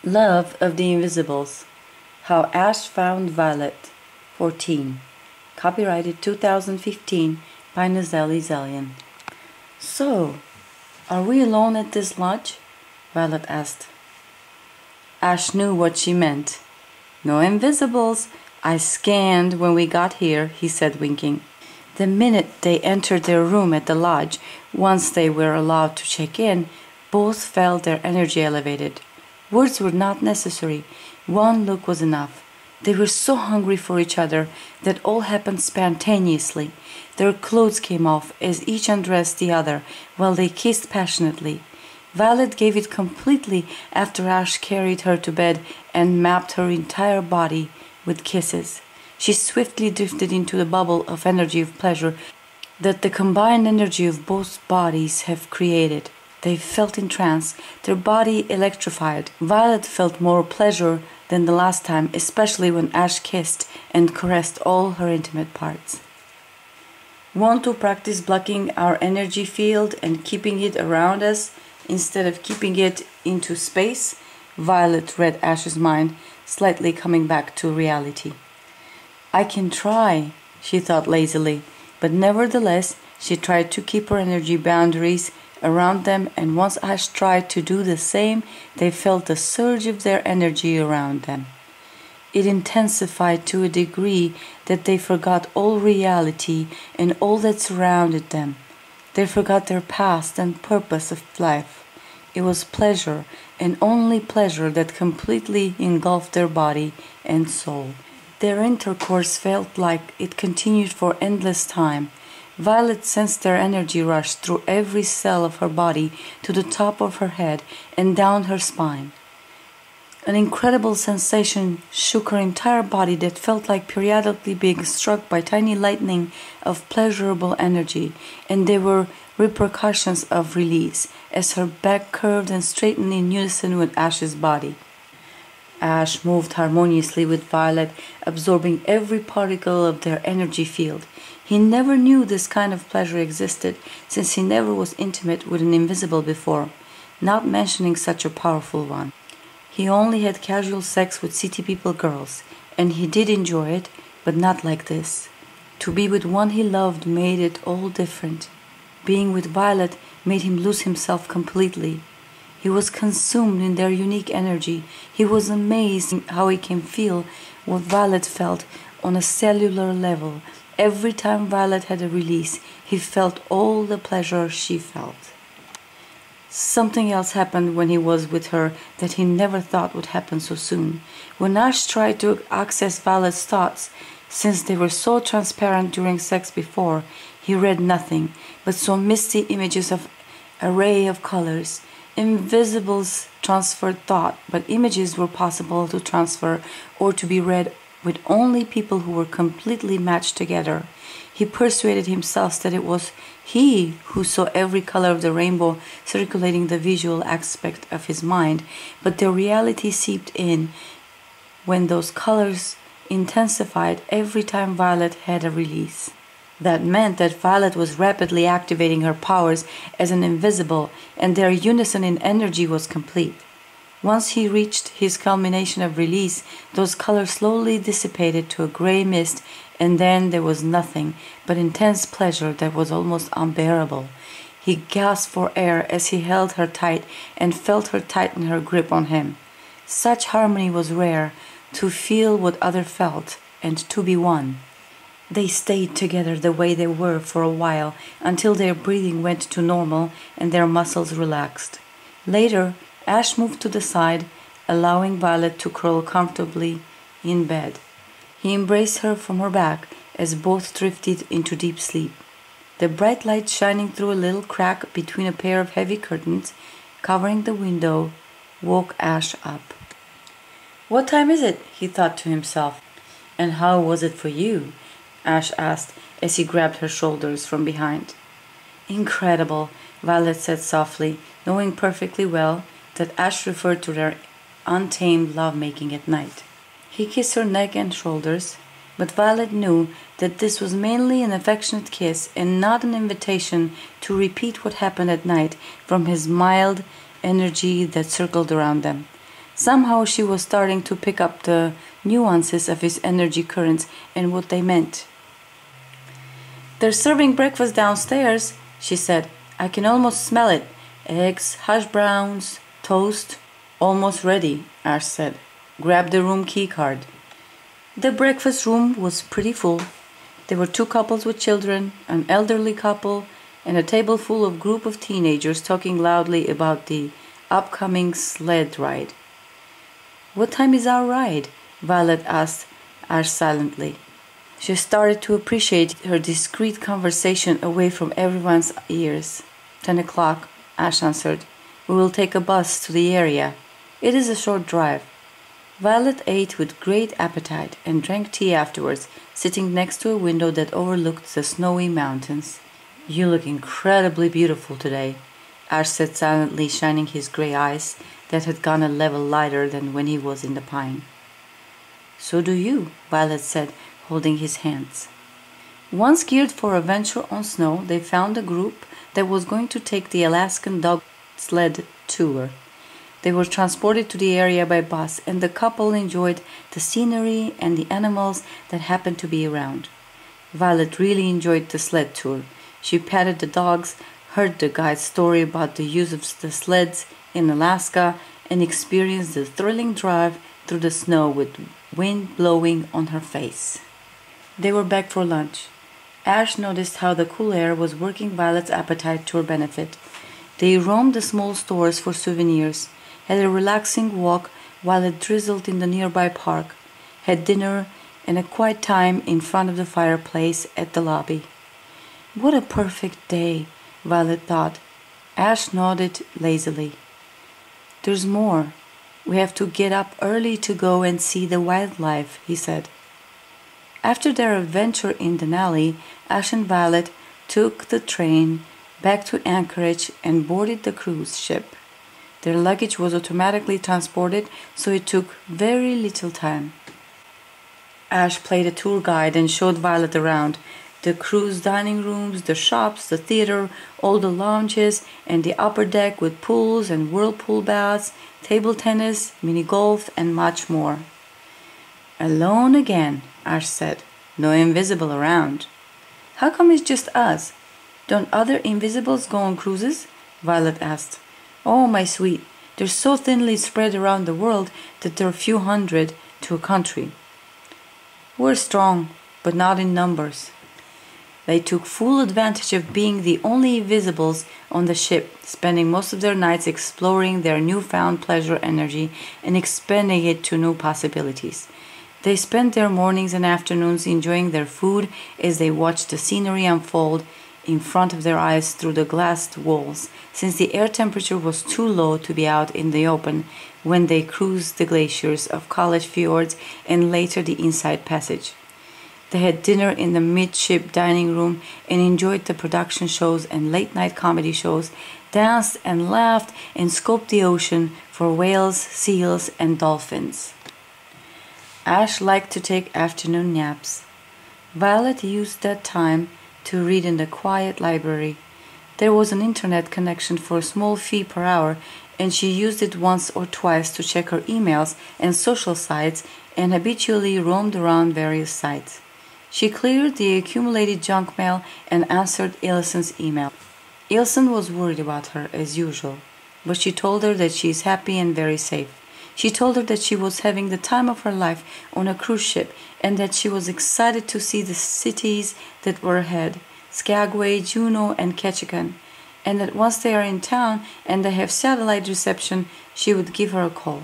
Love of the Invisibles. How Ash Found Violet. 14. Copyrighted 2015 by Nazeli Zellian. So, are we alone at this lodge? Violet asked. Ash knew what she meant. No invisibles. I scanned when we got here, he said, winking. The minute they entered their room at the lodge, once they were allowed to check in, both felt their energy elevated. Words were not necessary. One look was enough. They were so hungry for each other that all happened spontaneously. Their clothes came off as each undressed the other while they kissed passionately. Violet gave it completely after Ash carried her to bed and mapped her entire body with kisses. She swiftly drifted into the bubble of energy of pleasure that the combined energy of both bodies have created. They felt in trance, their body electrified. Violet felt more pleasure than the last time, especially when Ash kissed and caressed all her intimate parts. Want to practice blocking our energy field and keeping it around us instead of keeping it into space? Violet read Ash's mind, slightly coming back to reality. I can try, she thought lazily, but nevertheless she tried to keep her energy boundaries around them, and once Ash tried to do the same, they felt the surge of their energy around them. It intensified to a degree that they forgot all reality and all that surrounded them. They forgot their past and purpose of life. It was pleasure, and only pleasure, that completely engulfed their body and soul. Their intercourse felt like it continued for endless time. Violet sensed their energy rush through every cell of her body to the top of her head and down her spine. An incredible sensation shook her entire body that felt like periodically being struck by tiny lightning of pleasurable energy, and there were repercussions of release as her back curved and straightened in unison with Ash's body. Ash moved harmoniously with Violet, absorbing every particle of their energy field. He never knew this kind of pleasure existed, since he never was intimate with an invisible before, not mentioning such a powerful one. He only had casual sex with city people girls, and he did enjoy it, but not like this. To be with one he loved made it all different. Being with Violet made him lose himself completely. He was consumed in their unique energy. He was amazed how he can feel what Violet felt on a cellular level. Every time Violet had a release, he felt all the pleasure she felt. Something else happened when he was with her that he never thought would happen so soon. When Ash tried to access Violet's thoughts, since they were so transparent during sex before, he read nothing, but saw misty images of array of colors. Invisibles transferred thought, but images were possible to transfer or to be read with only people who were completely matched together. He persuaded himself that it was he who saw every color of the rainbow circulating the visual aspect of his mind, but the reality seeped in when those colors intensified every time Violet had a release. That meant that Violet was rapidly activating her powers as an invisible, and their unison in energy was complete. Once he reached his culmination of release, those colors slowly dissipated to a gray mist, and then there was nothing but intense pleasure that was almost unbearable. He gasped for air as he held her tight and felt her tighten her grip on him. Such harmony was rare, to feel what other felt and to be one. They stayed together the way they were for a while until their breathing went to normal and their muscles relaxed. Later, Ash moved to the side, allowing Violet to curl comfortably in bed. He embraced her from her back as both drifted into deep sleep. The bright light shining through a little crack between a pair of heavy curtains covering the window woke Ash up. "What time is it?" he thought to himself. "And how was it for you?" Ash asked as he grabbed her shoulders from behind. "Incredible," Violet said softly, knowing perfectly well that Ash referred to their untamed lovemaking at night. He kissed her neck and shoulders, but Violet knew that this was mainly an affectionate kiss and not an invitation to repeat what happened at night from his mild energy that circled around them. Somehow she was starting to pick up the nuances of his energy currents and what they meant. "They're serving breakfast downstairs," she said. "I can almost smell it. Eggs, hash browns, toast." "Almost ready," Ash said. "Grab the room key card." The breakfast room was pretty full. There were two couples with children, an elderly couple, and a table full of group of teenagers talking loudly about the upcoming sled ride. "What time is our ride?" Violet asked Ash silently. She started to appreciate her discreet conversation away from everyone's ears. 10 o'clock, Ash answered. "We will take a bus to the area. It is a short drive." Violet ate with great appetite and drank tea afterwards, sitting next to a window that overlooked the snowy mountains. "You look incredibly beautiful today," Ash said silently, shining his gray eyes that had gone a level lighter than when he was in the pine. "So do you," Violet said, holding his hands. Once geared for a venture on snow, they found a group that was going to take the Alaskan dog sled tour. They were transported to the area by bus, and the couple enjoyed the scenery and the animals that happened to be around. Violet really enjoyed the sled tour. She patted the dogs, heard the guide's story about the use of the sleds in Alaska, and experienced the thrilling drive through the snow with wind blowing on her face. They were back for lunch. Ash noticed how the cool air was working Violet's appetite to her benefit. They roamed the small stores for souvenirs, had a relaxing walk while it drizzled in the nearby park, had dinner and a quiet time in front of the fireplace at the lobby. "What a perfect day," Violet thought. Ash nodded lazily. "There's more. We have to get up early to go and see the wildlife," he said. After their adventure in Denali, Ash and Violet took the train back to Anchorage and boarded the cruise ship. Their luggage was automatically transported, so it took very little time. Ash played a tour guide and showed Violet around the cruise dining rooms, the shops, the theater, all the lounges, and the upper deck with pools and whirlpool baths, table tennis, mini golf, and much more. "Alone again," Ash said. "No invisible around." "How come it's just us? Don't other invisibles go on cruises?" Violet asked. "Oh, my sweet, they're so thinly spread around the world that there are a few hundred to a country. We're strong, but not in numbers." They took full advantage of being the only invisibles on the ship, spending most of their nights exploring their newfound pleasure energy and expanding it to new possibilities. They spent their mornings and afternoons enjoying their food as they watched the scenery unfold in front of their eyes through the glassed walls, since the air temperature was too low to be out in the open when they cruised the glaciers of College Fjords and later the Inside Passage. They had dinner in the midship dining room and enjoyed the production shows and late-night comedy shows, danced and laughed and scoped the ocean for whales, seals, and dolphins. Ash liked to take afternoon naps. Violet used that time to read in the quiet library. There was an internet connection for a small fee per hour, and she used it once or twice to check her emails and social sites and habitually roamed around various sites. She cleared the accumulated junk mail and answered Ilsen's email. Ilsen was worried about her, as usual, but she told her that she is happy and very safe. She told her that she was having the time of her life on a cruise ship and that she was excited to see the cities that were ahead, Skagway, Juneau, and Ketchikan, and that once they are in town and they have satellite reception, she would give her a call.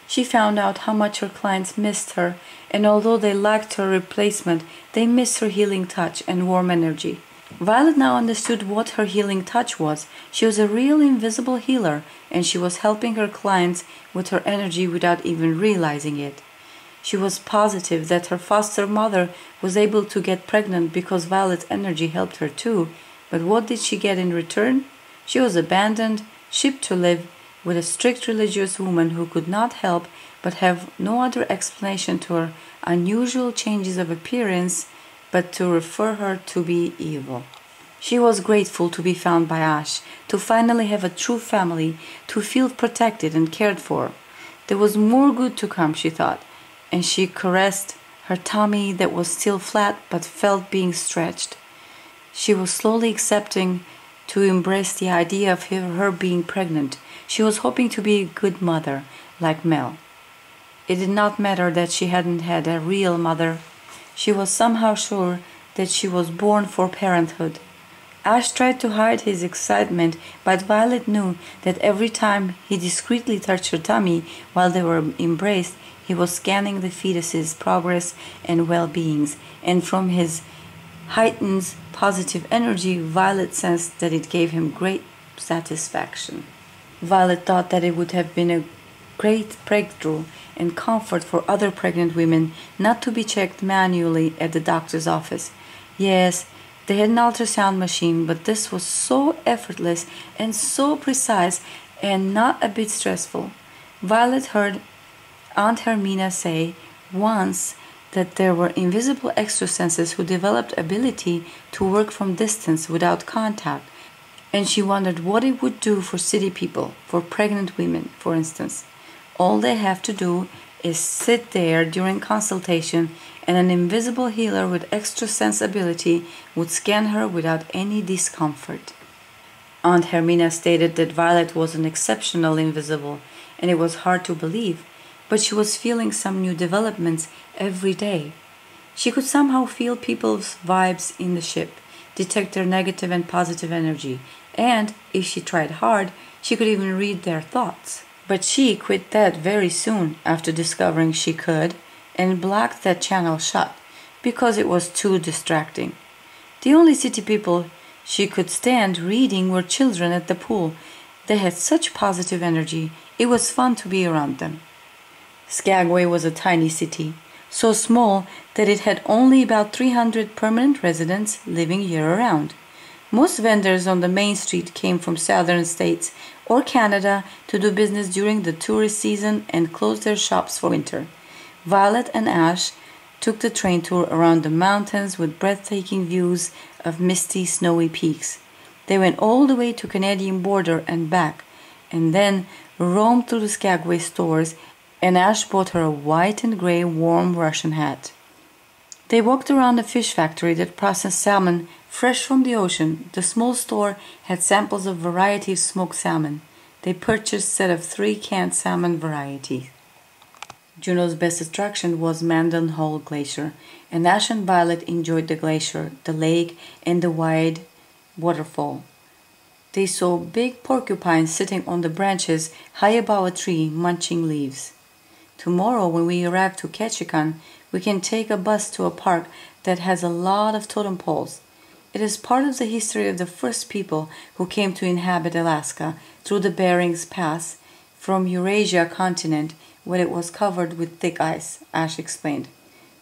She found out how much her clients missed her, and although they lacked her replacement, they missed her healing touch and warm energy. Violet now understood what her healing touch was. She was a real invisible healer, and she was helping her clients with her energy without even realizing it. She was positive that her foster mother was able to get pregnant because Violet's energy helped her too, but what did she get in return? She was abandoned, shipped to live with a strict religious woman who could not help but have no other explanation to her unusual changes of appearance but to refer her to be evil. She was grateful to be found by Ash, to finally have a true family, to feel protected and cared for. There was more good to come, she thought, and she caressed her tummy that was still flat but felt being stretched. She was slowly accepting to embrace the idea of her being pregnant. She was hoping to be a good mother, like Mel. It did not matter that she hadn't had a real mother. She was somehow sure that she was born for parenthood. Ash tried to hide his excitement, but Violet knew that every time he discreetly touched her tummy while they were embraced, he was scanning the fetus's progress and well-beings, and from his heightened positive energy, Violet sensed that it gave him great satisfaction. Violet thought that it would have been a great breakthrough and comfort for other pregnant women not to be checked manually at the doctor's office. Yes, they had an ultrasound machine, but this was so effortless and so precise and not a bit stressful. Violet heard Aunt Hermina say once that there were invisible extrasenses who developed ability to work from distance without contact, and she wondered what it would do for city people, for pregnant women, for instance. All they have to do is sit there during consultation, and an invisible healer with extra sense ability would scan her without any discomfort. Aunt Hermina stated that Violet was an exceptional invisible, and it was hard to believe, but she was feeling some new developments every day. She could somehow feel people's vibes in the ship, detect their negative and positive energy, and, if she tried hard, she could even read their thoughts. But she quit that very soon after discovering she could, and blocked that channel shut, because it was too distracting. The only city people she could stand reading were children at the pool. They had such positive energy, it was fun to be around them. Skagway was a tiny city, so small that it had only about 300 permanent residents living year-round. Most vendors on the main street came from southern states or Canada to do business during the tourist season and closed their shops for winter. Violet and Ash took the train tour around the mountains with breathtaking views of misty, snowy peaks. They went all the way to Canadian border and back, and then roamed through the Skagway stores, and Ash bought her a white and gray warm Russian hat. They walked around a fish factory that processed salmon fresh from the ocean. The small store had samples of variety of smoked salmon. They purchased a set of 3 canned salmon varieties. Juneau's best attraction was Mendenhall Glacier, and Ash and Violet enjoyed the glacier, the lake, and the wide waterfall. They saw big porcupines sitting on the branches high above a tree, munching leaves. Tomorrow, when we arrive to Ketchikan, we can take a bus to a park that has a lot of totem poles. It is part of the history of the first people who came to inhabit Alaska through the Bering's Pass from Eurasia continent when it was covered with thick ice, Ash explained.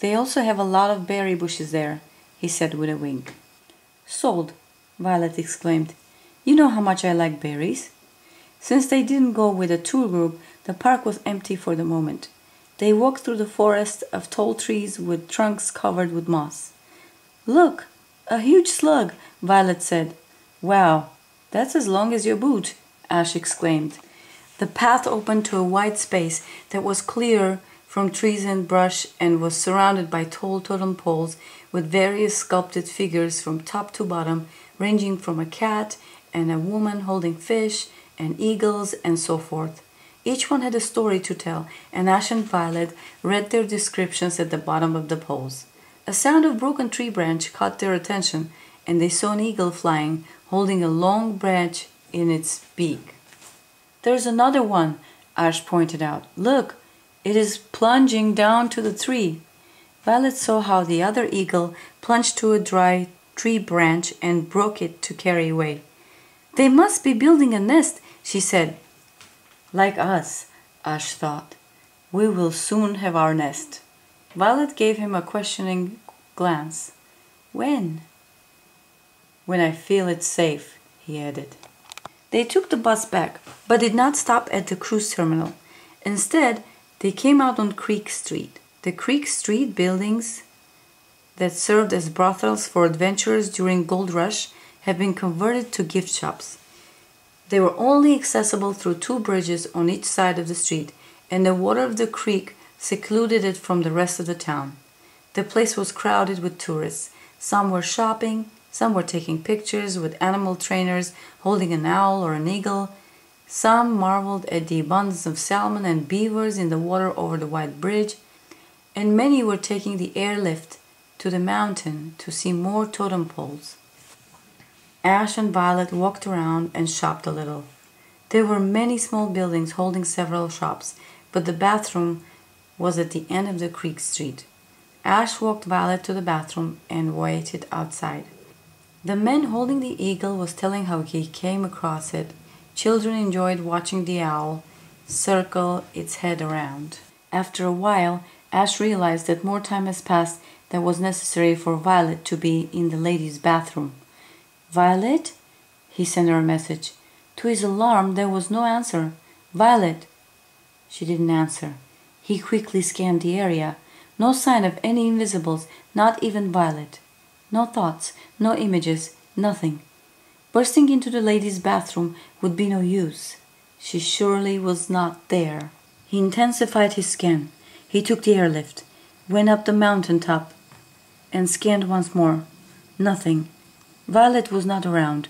They also have a lot of berry bushes there, he said with a wink. Sold, Violet exclaimed. You know how much I like berries. Since they didn't go with a tour group, the park was empty for the moment. They walked through the forest of tall trees with trunks covered with moss. Look, a huge slug, Violet said. Wow, that's as long as your boot, Ash exclaimed. The path opened to a wide space that was clear from trees and brush and was surrounded by tall totem poles with various sculpted figures from top to bottom, ranging from a cat and a woman holding fish and eagles and so forth. Each one had a story to tell, and Ash and Violet read their descriptions at the bottom of the poles. A sound of broken tree branch caught their attention, and they saw an eagle flying, holding a long branch in its beak. There's another one, Ash pointed out. Look, it is plunging down to the tree. Violet saw how the other eagle plunged to a dry tree branch and broke it to carry away. They must be building a nest, she said. Like us, Ash thought. We will soon have our nest. Violet gave him a questioning glance. When? When I feel it's safe, he added. They took the bus back, but did not stop at the cruise terminal. Instead, they came out on Creek Street. The Creek Street buildings that served as brothels for adventurers during Gold Rush have been converted to gift shops. They were only accessible through 2 bridges on each side of the street, and the water of the creek secluded it from the rest of the town. The place was crowded with tourists. Some were shopping, some were taking pictures with animal trainers holding an owl or an eagle. Some marveled at the abundance of salmon and beavers in the water over the wide bridge, and many were taking the airlift to the mountain to see more totem poles. Ash and Violet walked around and shopped a little. There were many small buildings holding several shops, but the bathroom was at the end of the creek street. Ash walked Violet to the bathroom and waited outside. The man holding the eagle was telling how he came across it. Children enjoyed watching the owl circle its head around. After a while, Ash realized that more time has passed than was necessary for Violet to be in the ladies' bathroom. "Violet?" He sent her a message. To his alarm, there was no answer. "Violet?" She didn't answer. He quickly scanned the area. No sign of any invisibles, not even Violet. No thoughts, no images, nothing. Bursting into the ladies' bathroom would be no use. She surely was not there. He intensified his scan. He took the airlift, went up the mountain top, and scanned once more. Nothing. Violet was not around.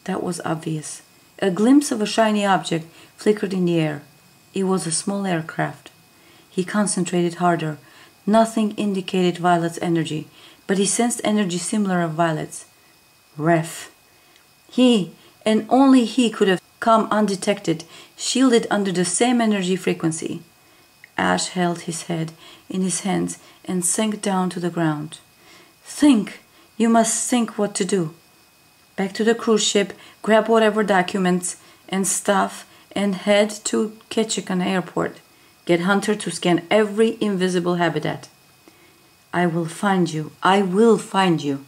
That was obvious. A glimpse of a shiny object flickered in the air. It was a small aircraft. He concentrated harder. Nothing indicated Violet's energy, but he sensed energy similar of Violet's. Ref. He, and only he, could have come undetected, shielded under the same energy frequency. Ash held his head in his hands and sank down to the ground. "Think! You must think what to do. Back to the cruise ship, grab whatever documents and stuff, and head to Ketchikan Airport. Get Hunter to scan every invisible habitat. I will find you. I will find you."